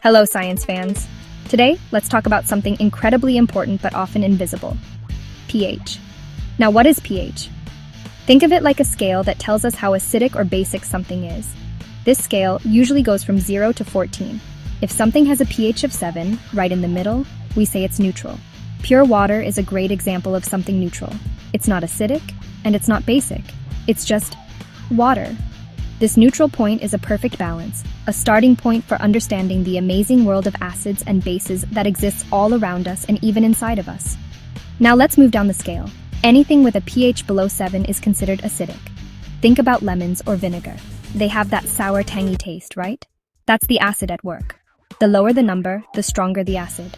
Hello, science fans. Today, let's talk about something incredibly important but often invisible: pH. Now, what is pH? Think of it like a scale that tells us how acidic or basic something is. This scale usually goes from 0 to 14. If something has a pH of 7, right in the middle, we say it's neutral. Pure water is a great example of something neutral. It's not acidic, and it's not basic. It's just water. This neutral point is a perfect balance, a starting point for understanding the amazing world of acids and bases that exists all around us and even inside of us. Now let's move down the scale. Anything with a pH below 7 is considered acidic. Think about lemons or vinegar. They have that sour, tangy taste, right? That's the acid at work. The lower the number, the stronger the acid.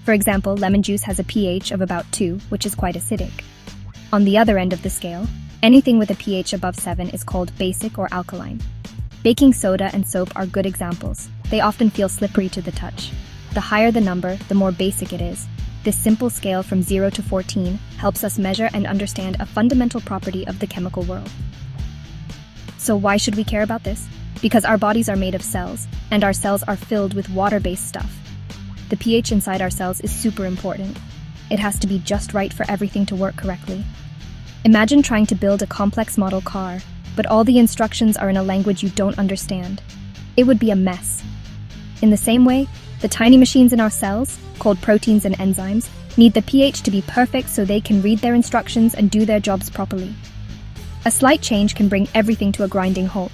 For example, lemon juice has a pH of about 2, which is quite acidic. On the other end of the scale, anything with a pH above 7 is called basic or alkaline. Baking soda and soap are good examples. They often feel slippery to the touch. The higher the number, the more basic it is. This simple scale from 0 to 14 helps us measure and understand a fundamental property of the chemical world. So why should we care about this? Because our bodies are made of cells, and our cells are filled with water-based stuff. The pH inside our cells is super important. It has to be just right for everything to work correctly. Imagine trying to build a complex model car, but all the instructions are in a language you don't understand. It would be a mess. In the same way, the tiny machines in our cells, called proteins and enzymes, need the pH to be perfect so they can read their instructions and do their jobs properly. A slight change can bring everything to a grinding halt.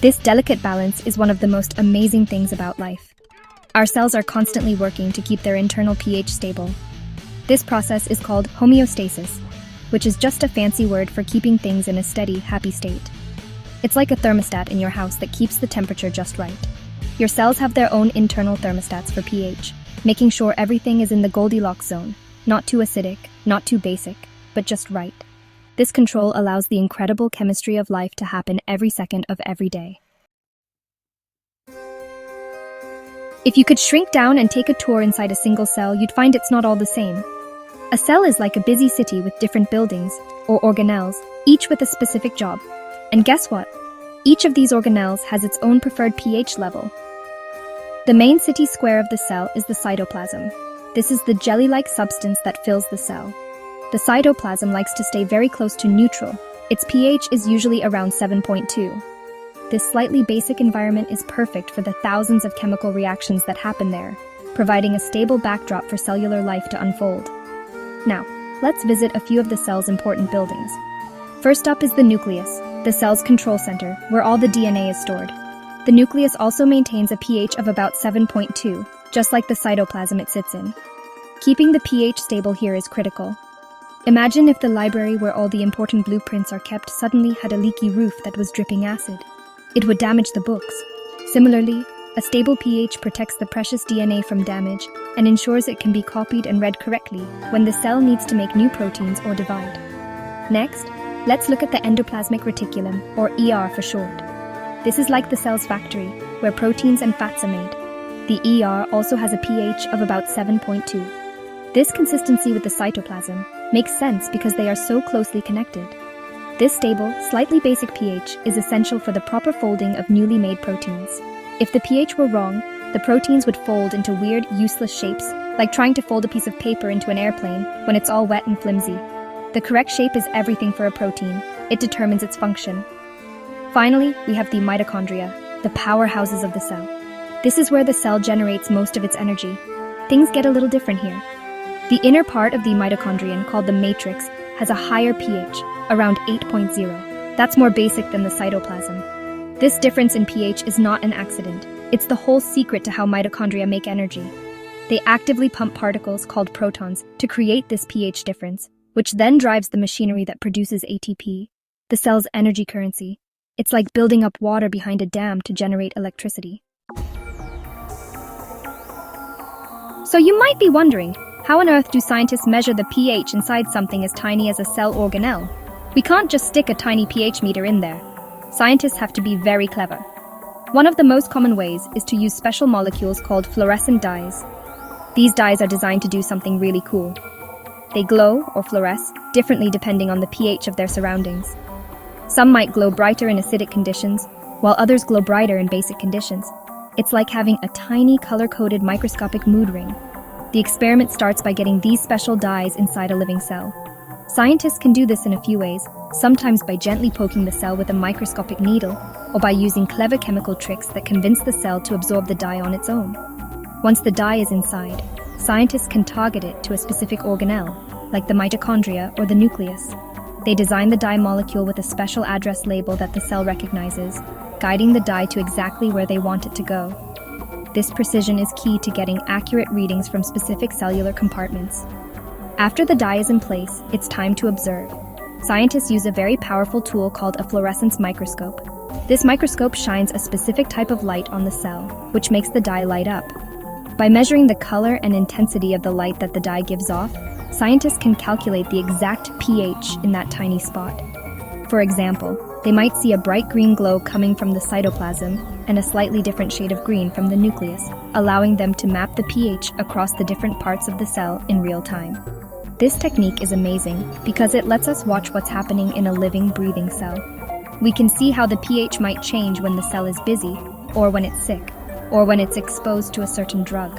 This delicate balance is one of the most amazing things about life. Our cells are constantly working to keep their internal pH stable. This process is called homeostasis, which is just a fancy word for keeping things in a steady, happy state. It's like a thermostat in your house that keeps the temperature just right. Your cells have their own internal thermostats for pH, making sure everything is in the Goldilocks zone, not too acidic, not too basic, but just right. This control allows the incredible chemistry of life to happen every second of every day. If you could shrink down and take a tour inside a single cell, you'd find it's not all the same. A cell is like a busy city with different buildings, or organelles, each with a specific job. And guess what? Each of these organelles has its own preferred pH level. The main city square of the cell is the cytoplasm. This is the jelly-like substance that fills the cell. The cytoplasm likes to stay very close to neutral. Its pH is usually around 7.2. This slightly basic environment is perfect for the thousands of chemical reactions that happen there, providing a stable backdrop for cellular life to unfold. Now, let's visit a few of the cell's important buildings. First up is the nucleus, the cell's control center, where all the DNA is stored. The nucleus also maintains a pH of about 7.2, just like the cytoplasm it sits in. Keeping the pH stable here is critical. Imagine if the library where all the important blueprints are kept suddenly had a leaky roof that was dripping acid. It would damage the books. Similarly, a stable pH protects the precious DNA from damage and ensures it can be copied and read correctly when the cell needs to make new proteins or divide. Next, let's look at the endoplasmic reticulum, or ER for short. This is like the cell's factory, where proteins and fats are made. The ER also has a pH of about 7.2. This consistency with the cytoplasm makes sense because they are so closely connected. This stable, slightly basic pH is essential for the proper folding of newly made proteins. If the pH were wrong, the proteins would fold into weird, useless shapes, like trying to fold a piece of paper into an airplane when it's all wet and flimsy. The correct shape is everything for a protein. It determines its function. Finally, we have the mitochondria, the powerhouses of the cell. This is where the cell generates most of its energy. Things get a little different here. The inner part of the mitochondrion, called the matrix, has a higher pH, around 8.0. That's more basic than the cytoplasm. This difference in pH is not an accident. It's the whole secret to how mitochondria make energy. They actively pump particles, called protons, to create this pH difference, which then drives the machinery that produces ATP, the cell's energy currency. It's like building up water behind a dam to generate electricity. So you might be wondering, how on earth do scientists measure the pH inside something as tiny as a cell organelle? We can't just stick a tiny pH meter in there. Scientists have to be very clever. One of the most common ways is to use special molecules called fluorescent dyes. These dyes are designed to do something really cool. They glow or fluoresce differently depending on the pH of their surroundings. Some might glow brighter in acidic conditions, while others glow brighter in basic conditions. It's like having a tiny color-coded microscopic mood ring. The experiment starts by getting these special dyes inside a living cell. Scientists can do this in a few ways, sometimes by gently poking the cell with a microscopic needle, or by using clever chemical tricks that convince the cell to absorb the dye on its own. Once the dye is inside, scientists can target it to a specific organelle, like the mitochondria or the nucleus. They design the dye molecule with a special address label that the cell recognizes, guiding the dye to exactly where they want it to go. This precision is key to getting accurate readings from specific cellular compartments. After the dye is in place, it's time to observe. Scientists use a very powerful tool called a fluorescence microscope. This microscope shines a specific type of light on the cell, which makes the dye light up. By measuring the color and intensity of the light that the dye gives off, scientists can calculate the exact pH in that tiny spot. For example, they might see a bright green glow coming from the cytoplasm and a slightly different shade of green from the nucleus, allowing them to map the pH across the different parts of the cell in real time. This technique is amazing because it lets us watch what's happening in a living, breathing cell. We can see how the pH might change when the cell is busy, or when it's sick, or when it's exposed to a certain drug.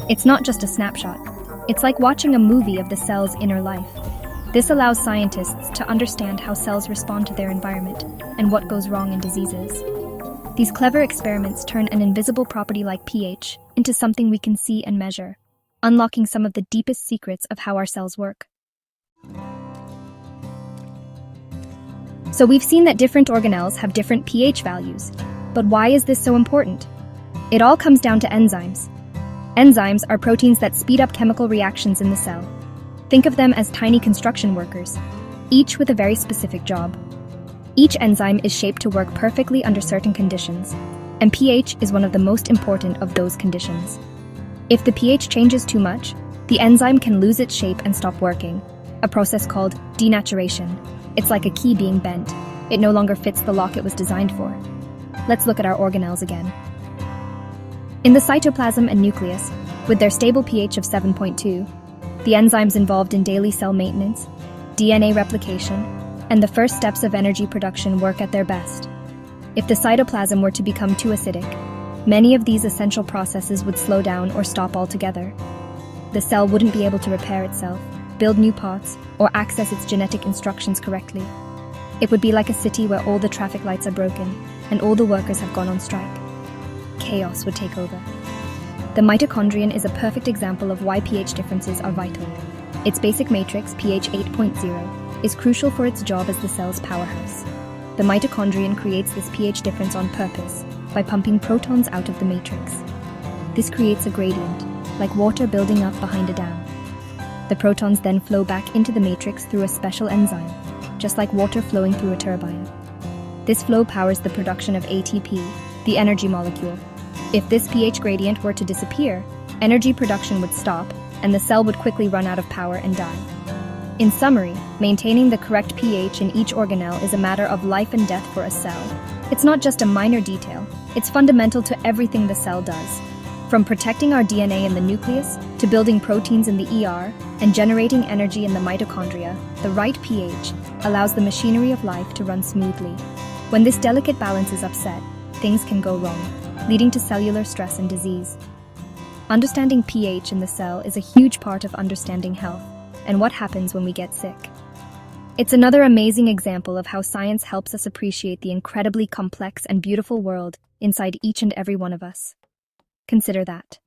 It's not just a snapshot. It's like watching a movie of the cell's inner life. This allows scientists to understand how cells respond to their environment and what goes wrong in diseases. These clever experiments turn an invisible property like pH into something we can see and measure, unlocking some of the deepest secrets of how our cells work. So we've seen that different organelles have different pH values. But why is this so important? It all comes down to enzymes. Enzymes are proteins that speed up chemical reactions in the cell. Think of them as tiny construction workers, each with a very specific job. Each enzyme is shaped to work perfectly under certain conditions, and pH is one of the most important of those conditions. If the pH changes too much, the enzyme can lose its shape and stop working, a process called denaturation. It's like a key being bent. It no longer fits the lock it was designed for. Let's look at our organelles again. In the cytoplasm and nucleus, with their stable pH of 7.2, the enzymes involved in daily cell maintenance, DNA replication, and the first steps of energy production work at their best. If the cytoplasm were to become too acidic, many of these essential processes would slow down or stop altogether. The cell wouldn't be able to repair itself, build new parts, or access its genetic instructions correctly. It would be like a city where all the traffic lights are broken and all the workers have gone on strike. Chaos would take over. The mitochondrion is a perfect example of why pH differences are vital. Its basic matrix, pH 8.0, is crucial for its job as the cell's powerhouse. The mitochondrion creates this pH difference on purpose by pumping protons out of the matrix. This creates a gradient, like water building up behind a dam. The protons then flow back into the matrix through a special enzyme, just like water flowing through a turbine. This flow powers the production of ATP, the energy molecule. If this pH gradient were to disappear, energy production would stop, and the cell would quickly run out of power and die. In summary, maintaining the correct pH in each organelle is a matter of life and death for a cell. It's not just a minor detail, it's fundamental to everything the cell does. From protecting our DNA in the nucleus, to building proteins in the ER, and generating energy in the mitochondria, the right pH allows the machinery of life to run smoothly. When this delicate balance is upset, things can go wrong, leading to cellular stress and disease. Understanding pH in the cell is a huge part of understanding health and what happens when we get sick. It's another amazing example of how science helps us appreciate the incredibly complex and beautiful world inside each and every one of us. Consider that.